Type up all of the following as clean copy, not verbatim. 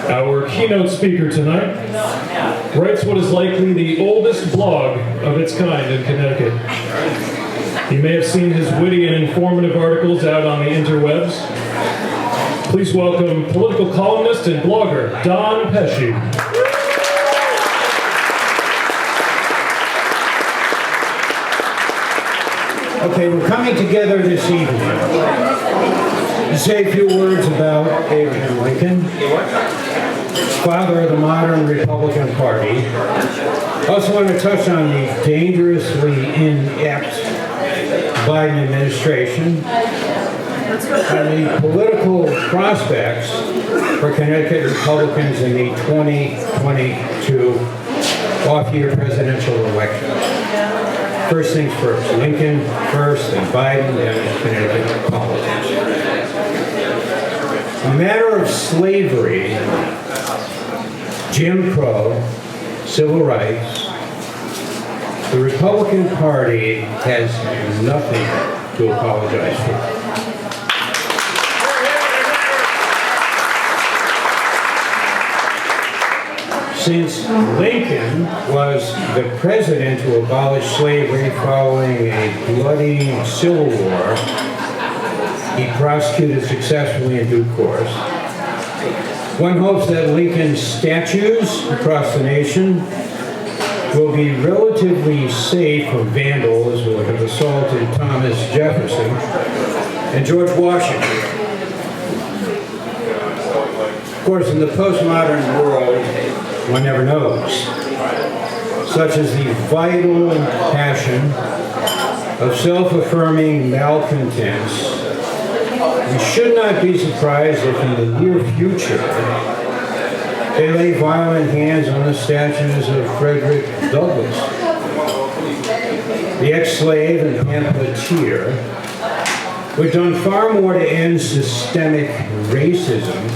Our keynote speaker tonight writes what is likely the oldest blog of its kind in Connecticut. You may have seen his witty and informative articles out on the interwebs. Please welcome political columnist and blogger Don Pesci. Okay, we're coming together this evening to say a few words about Abraham Lincoln, father of the modern Republican Party. I also want to touch on the dangerously inept Biden administration and the political prospects for Connecticut Republicans in the 2022 off-year presidential election. First things first, Lincoln first, then Biden, then Connecticut politics. A matter of slavery, Jim Crow, civil rights, the Republican Party has nothing to apologize for. Since Lincoln was the president who abolished slavery following a bloody Civil War, he prosecuted successfully in due course. One hopes that Lincoln's statues across the nation will be relatively safe from vandals who have assaulted Thomas Jefferson and George Washington. Of course, in the postmodern world, one never knows. Such as the vital passion of self-affirming malcontents, we should not be surprised if in the near future they lay violent hands on the statues of Frederick Douglass, the ex-slave and pamphleteer, who had done far more to end systemic racism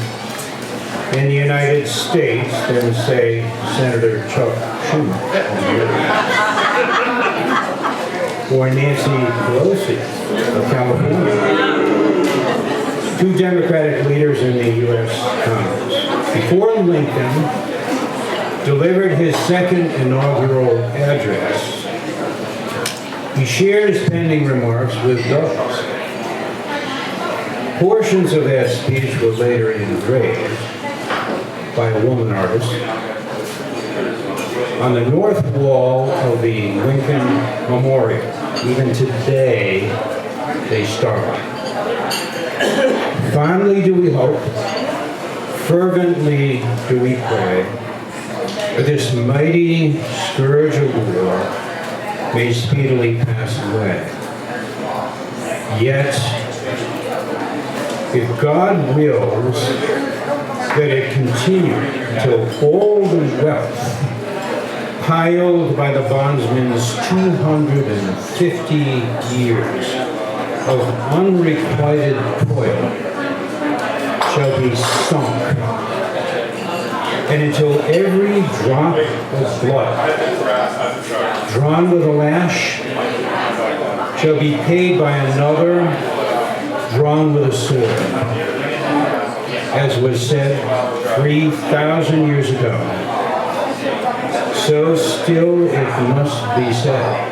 in the United States than, say, Senator Chuck Schumer or Nancy Pelosi of California, two Democratic leaders in the U.S. Congress. Before Lincoln delivered his second inaugural address, he shared his pending remarks with Douglas. Portions of that speech were later engraved by a woman artist on the north wall of the Lincoln Memorial. Even today, they starve. Fondly do we hope, fervently do we pray, that this mighty scourge of war may speedily pass away. Yet, if God wills that it continue until all the wealth piled by the bondsman's 250 years of unrequited toil shall be sunk, and until every drop of blood drawn with a lash shall be paid by another drawn with a sword, as was said 3,000 years ago. So still it must be said,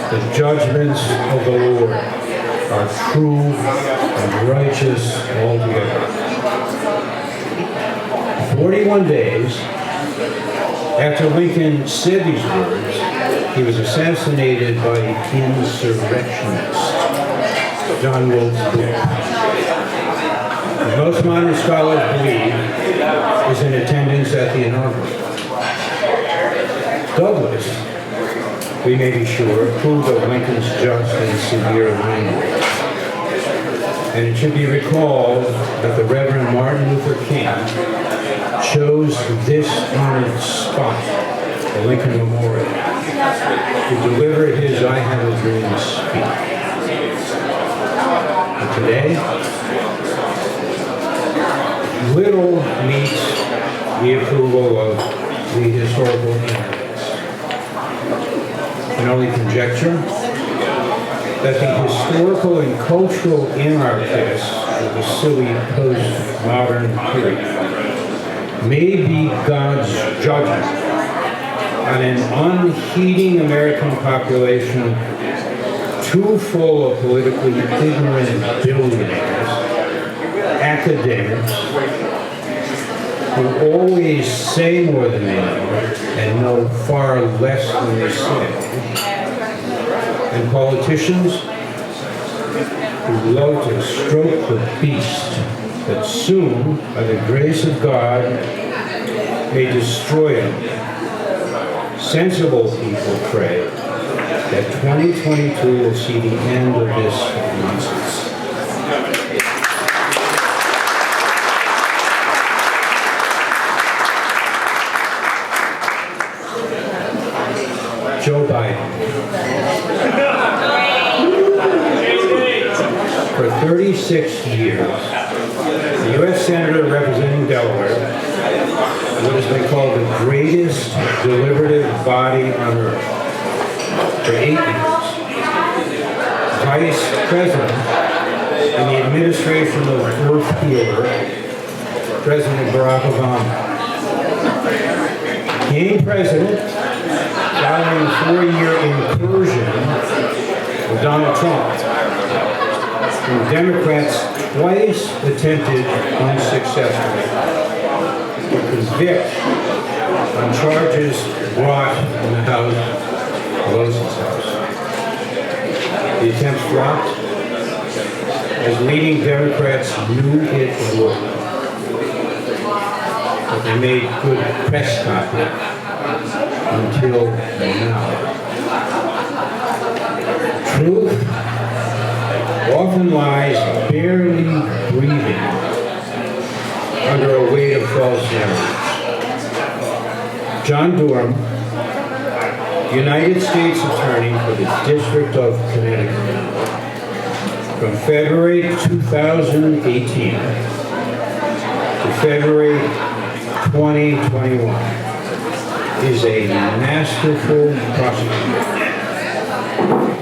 the judgments of the Lord are true and righteous altogether. 41 days after Lincoln said these words, he was assassinated by insurrectionists, John Wilkes Booth. Most modern scholars believe is in attendance at the inaugural. Douglas, we may be sure, approved of Lincoln's just and severe language. And it should be recalled that the Reverend Martin Luther King chose this honored spot, the Lincoln Memorial, to deliver his I Have a Dream speech. And today, little meets the approval of the historical anarchists. Can only conjecture that the historical and cultural anarchists of the silly post-modern period may be God's judgment on an unheeding American population too full of politically ignorant billionaires, academics, who always say more than they know and know far less than they say, and politicians who love to stroke the beast that soon, by the grace of God, may destroy them. Sensible people pray that 2022 will see the end of this nonsense. Joe Biden. For 36 years, the U.S. Senator representing Delaware, what has been called the greatest deliberative body on earth, for 8 years, Vice President in the administration of Earth Healer, President Barack Obama. Became president following a 4-year incursion of Donald Trump, whom Democrats twice attempted unsuccessfully to convict on charges brought in the House, Pelosi's house. The attempts dropped as leading Democrats knew it would. But they made good press copy until now. Truth often lies barely breathing under a weight of false narratives. John Durham, United States Attorney for the District of Connecticut, from February 2018 to February 2021, is a masterful prosecutor.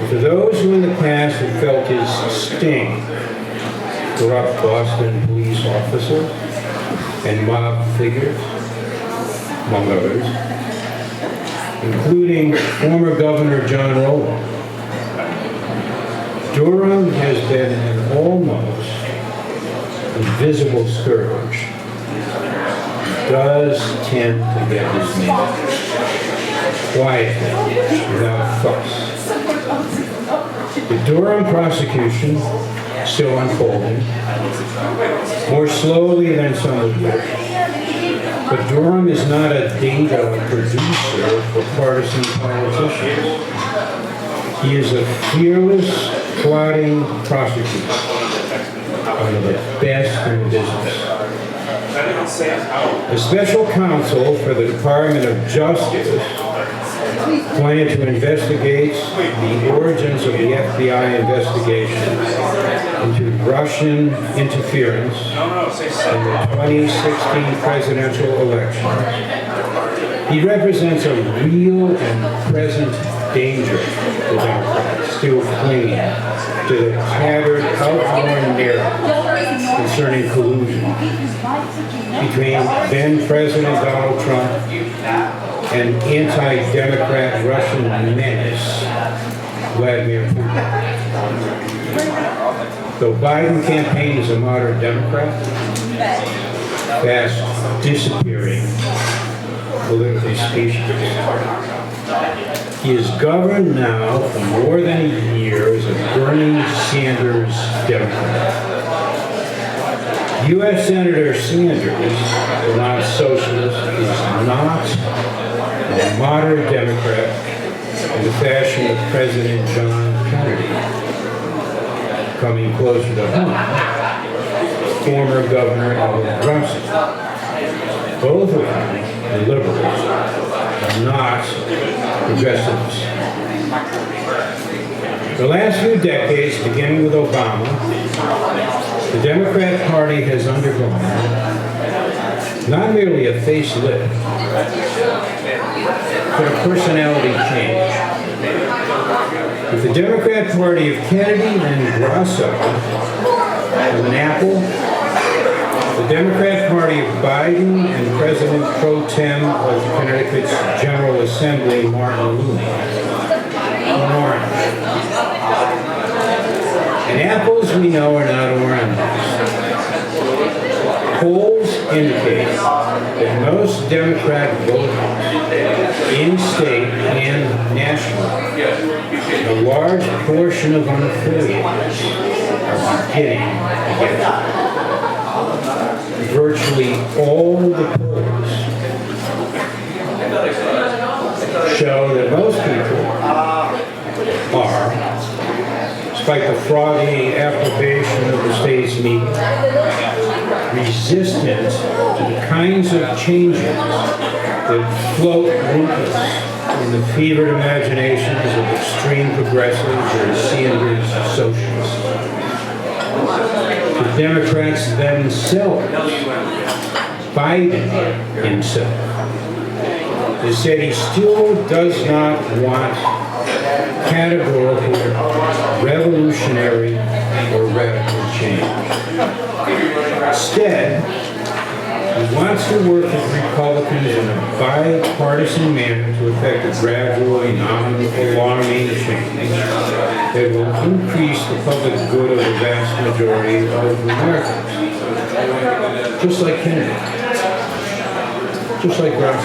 For those who in the past have felt his sting, corrupt Boston police officers and mob figures, among others, including former Governor John Rowland, Durham has been an almost invisible scourge. He does tend to get his name quietly, without fuss. The Durham prosecution, still unfolding, more slowly than some would wish. But Durham is not a data producer for partisan politicians. He is a fearless, plotting prosecutor, one of the best in the business. The special counsel for the Department of Justice planned to investigate the origins of the FBI investigation into Russian interference in the 2016 presidential election. He represents a real and present danger to Democrats still clinging to the tattered, outworn narrative concerning collusion between then-President Donald Trump and anti-Democrat Russian menace, Vladimir Putin. Though Biden campaigned as a moderate Democrat, fast disappearing, politically speaking, he is governed now for more than a year as a Bernie Sanders Democrat. U.S. Senator Sanders, the non-socialist, is not a moderate Democrat in the fashion of President John Kennedy. Coming closer to home, former Governor Al Grassi. Both of them are liberals, not progressives. The last few decades, beginning with Obama, the Democrat Party has undergone not merely a facelift, but a personality change. With the Democrat Party of Kennedy and Grasso as an apple, the The Democrat Party of Biden and President pro tem of Connecticut's General Assembly, Martin Lawrence. And apples, we know, are not oranges. Polls indicate that most Democrat voters in state and nationally, a large portion of unaffiliated, are beginning to get it. Virtually all the polls show that most people are, despite the fraudy approbation of the state's media, resistant to the kinds of changes that float ruthless in the fevered imaginations of extreme progressives or Sanders socialists. The Democrats themselves, Biden himself, has said he still does not want categorical, revolutionary, or radical change. Instead, he wants to work with Republicans in a bipartisan manner to effect a gradual and non-alarming change that will increase the public good of the vast majority of Americans. Just like Kennedy. Just like Brown.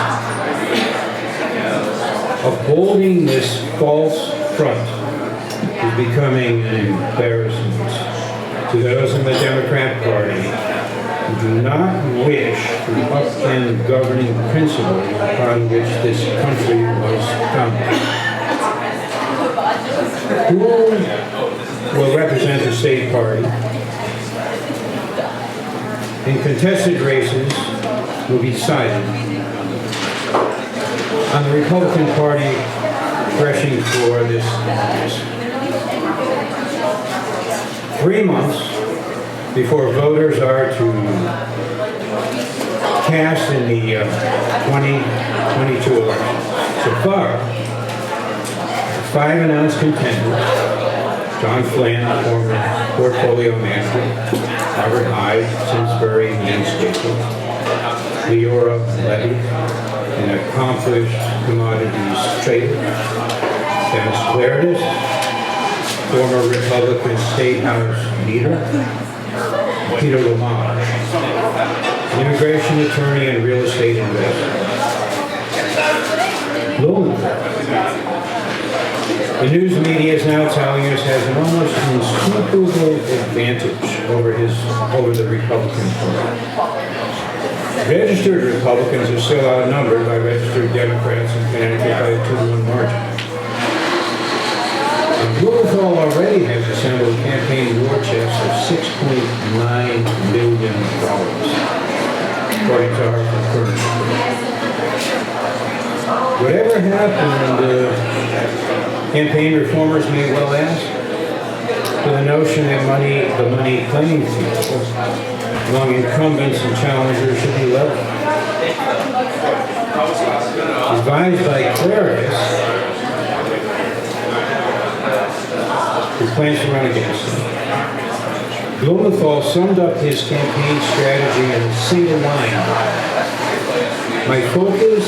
Upholding this false front is becoming an embarrassment to those in the Democrat Party who do not wish to upend governing principles upon which this country was founded. Who will represent the state party in contested races will be decided on the Republican Party threshing floor this August. 3 months before voters are to cast in the 2022 election. So far, 5 announced contenders: John Flynn, former portfolio manager; Robert Hyde, Simsbury landscaper; Leora Levy, an accomplished commodities trader; Dennis Claridis, former Republican State House leader; Peter Lamar, immigration attorney and real estate investor. The news media is now telling us has an almost insuperable advantage over the Republican Party. Registered Republicans are still outnumbered by registered Democrats in Connecticut by a 2-to-1 margin. Blumenthal already has assembled a campaign war chest of $6.9 million, according to our current. Whatever happened, campaign reformers may well ask, to the notion that the money playing field among incumbents and challengers should be level. Advised by Claridis, who plans to run against him, Blumenthal summed up his campaign strategy in a single line: "My focus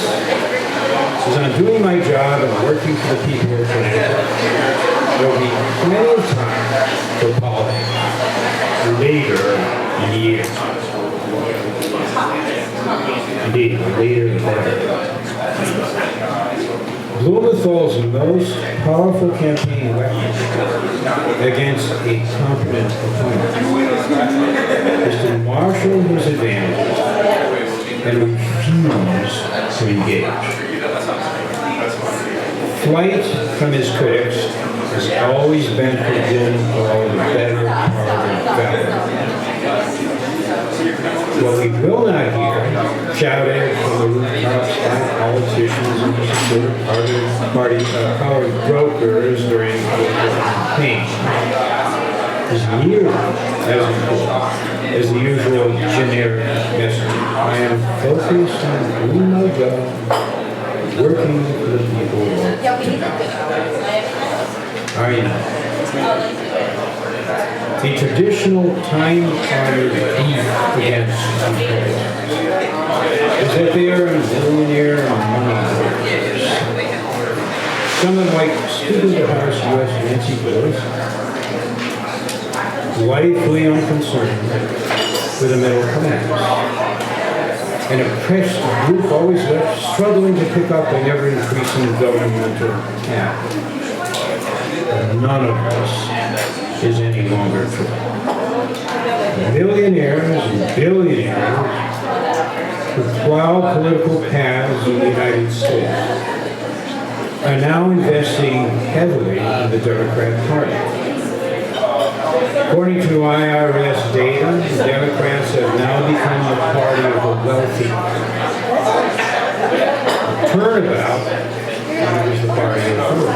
is on doing my job and working for the people of Connecticut. There will be plenty of time for politics later in the year." Indeed, later the better. Blumenthal's most powerful campaign weapon against a competent opponent is to marshal his advantages and refuse to engage. Flight from his critics has always been for him all the better part of valor. What we will not hear shouted from the rooftops by politicians and power brokers during the campaign is nearly as important as the usual generic message. I am focused on doing my job, working for the people. Are you not? the traditional time-honored beef against employees is that they are a millionaire money brokers. Someone like Speaker of the House U.S. Nancy Pelosi, blithely unconcerned with the middle class. An oppressed group always left struggling to pick up an ever-increasing governmental tab. None of us is any longer true. Millionaires and billionaires who plow political paths in the United States are now investing heavily in the Democrat Party. According to IRS data, the Democrats have now become the party of the wealthy. Turnabout was the party of the poor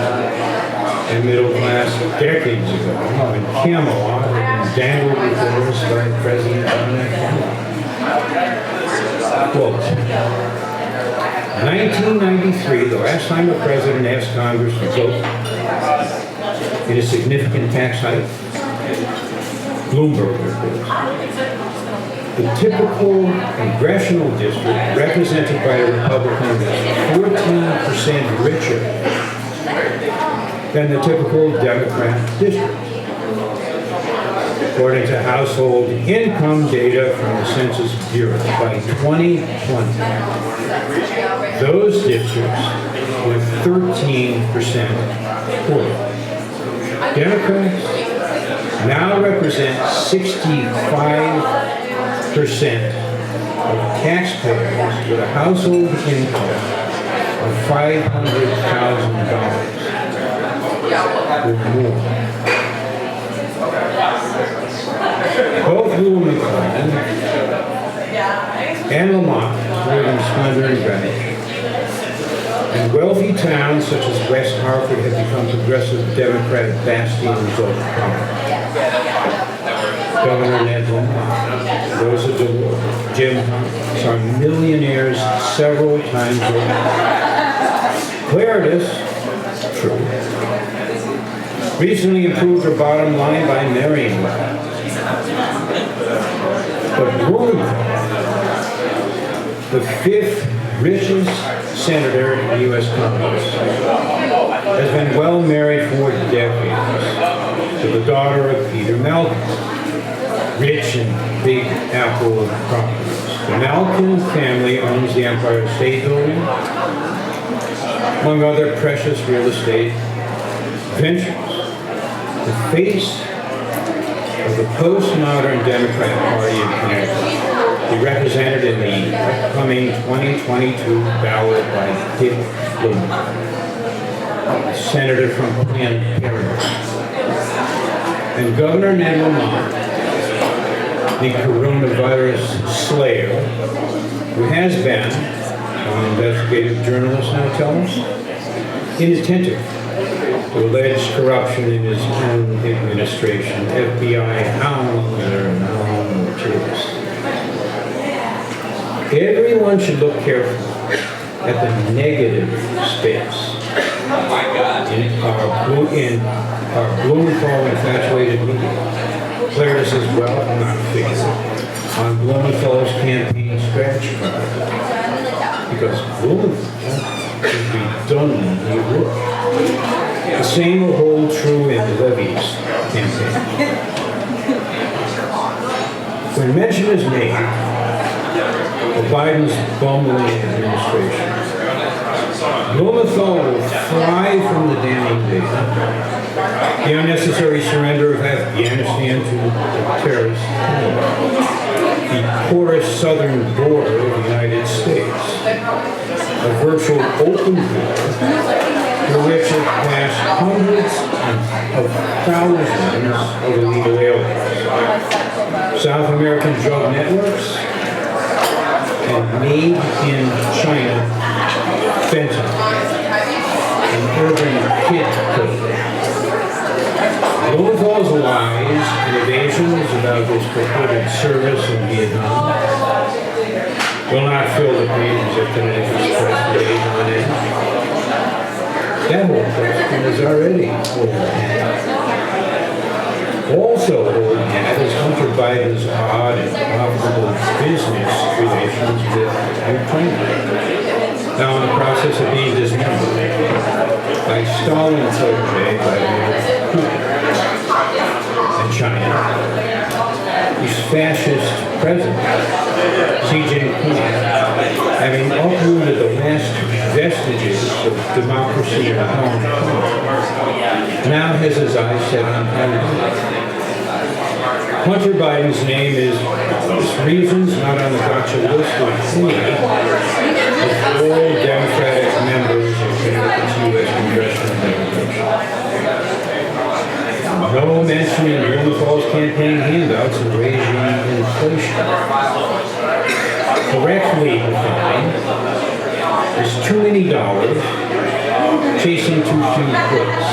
and middle class decades ago, when Camelot had been dangled before us by President Donald Trump. Quote, 1993, the last time the president asked Congress to vote in a significant tax hike, Bloomberg reports, the typical congressional district represented by a Republican is 14% richer than the typical Democrat district. According to household income data from the Census Bureau, by 2020, those districts were 13% poorer. Democrats now represent 65% of taxpayers with a household income of $500,000 or more. Both Bloomington and Lamont live in splendor and grandeur. And wealthy towns such as West Hartford have become progressive Democrat bastions of power. Governor Ned Lamont, Rosa DeWitt, Jim Hunt are millionaires several times over. Claritas, true, recently improved her bottom line by marrying well. But Bloomington, the fifth richest senator in the U.S. Congress, has been well married for decades to the daughter of Peter Malkin, rich in Big Apple properties. The Malkin family owns the Empire State Building, among other precious real estate ventures. The face of the postmodern Democrat Party in Connecticut be represented in the upcoming 2022 ballot by Dick Bloomberg, a senator from Planned Parenthood, and Governor Ned Lamont, the coronavirus slayer, who has been, investigative journalists now tell us, inattentive to alleged corruption in his own administration. FBI hounds are now notorious. Everyone should look carefully at the negative space in our Blumenthal infatuated media. Claritas as well, not fixed on Blumenthal's campaign scratch card, because Blumenthal should be done in the work. The same will hold true in Levy's campaign. When mention is made of Biden's bumbling administration, Blumenthal will fly from the damning data. The unnecessary surrender of Afghanistan to the terrorists, the porous southern border of the United States, a virtual open door through which have passed hundreds of thousands of illegal aliens, South American drug networks, and made-in-China fentanyl, and urban kid code. Blumenthal's lies and evasions about his purported service in Vietnam will not fill the pages of tonight's press page on end. That whole question is already over. Also holding that is Hunter Biden's odd and profitable business relations with Ukraine, now in the process of being dismantled by Stalin's protege Vladimir Putin and China. His fascist president, Xi Jinping, having uprooted the last vestiges of democracy in Hong Kong, now has his eyes set on Taiwan. Hunter Biden's name is, for reasons, not on the gotcha list of any of all Democratic members of Connecticut's U.S. congressional delegation. No mention in Blumenthal's campaign handouts of raising inflation. Correctly defined is too many dollars chasing too few goods.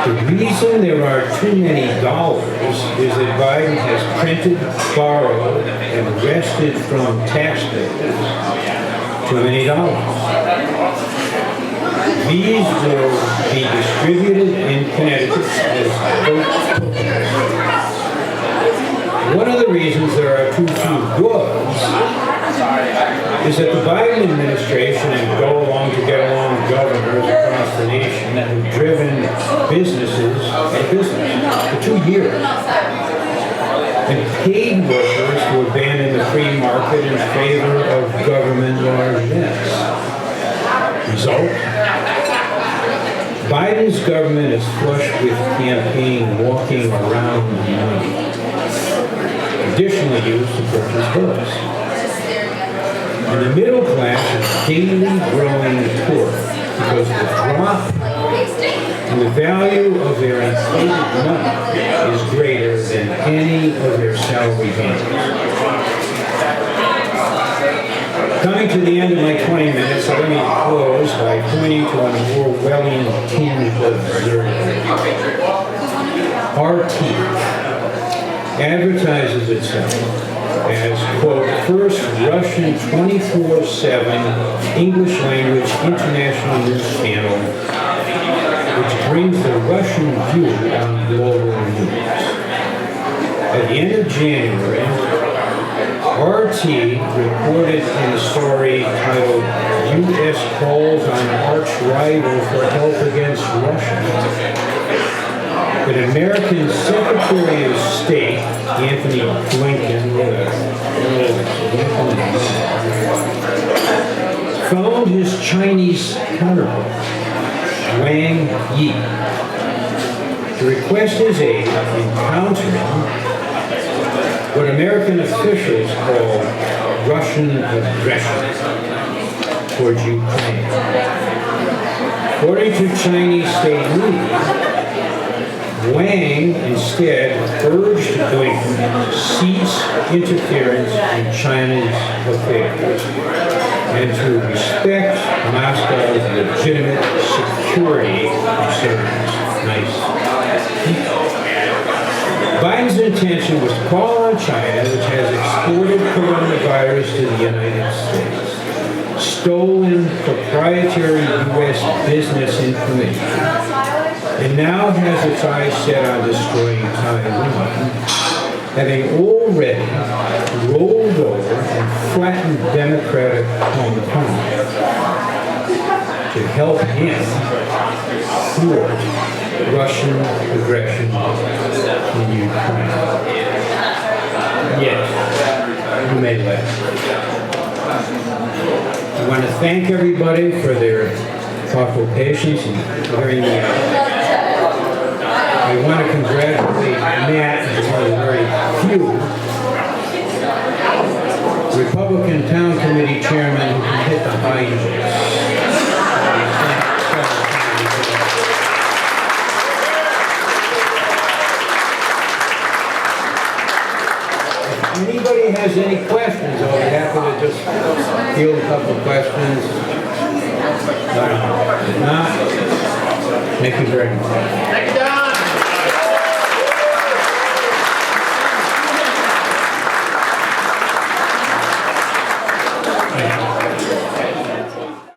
The reason there are too many dollars is that Biden has printed, borrowed, and wrested from taxpayers too many dollars. These will be distributed in Connecticut as vote tokens. One of the reasons there are too few goods is that the Biden administration and go-along-to-get-along governors across the nation have driven businesses out of business for 2 years and paid workers to abandon the free market in favor of government largesse. Result? Biden's government is flush with campaign walking around money, traditionally used to purchase votes. And the middle class is daily growing poor because the drop in the value of their inflated money is greater than any of their salary gains. Coming to the end of my 20 minutes, so let me close by pointing to an Orwellian tinge of absurdity. RT advertises itself as, quote, first Russian 24/7 English language international news channel, which brings the Russian view on global news. At the end of January, RT reported in a story titled U.S. Calls on Arch Rival for Help Against Russia that American Secretary of State Anthony Blinken found his Chinese counterpart, Wang Yi, to request his aid in countering what American officials call Russian aggression towards Ukraine. According to Chinese state media, Wang instead urged Blinken to cease interference in China's affairs and to respect Moscow's legitimate security concerns. Nice. Biden's intention was to call on China, which has exported coronavirus to the United States, stolen proprietary U.S. business information, and now has its eyes set on destroying Taiwan, having already rolled over and flattened democratic Hong Kong to help him thwart Russian aggression in Ukraine. Yes, you may laugh. I want to thank everybody for their thoughtful patience in hearing me out. I want to congratulate Matt, who's one of the very few Republican Town Committee chairman who can hit the high notes. Anybody has any questions, I'll be happy to just field a couple of questions. If not, thank you very much.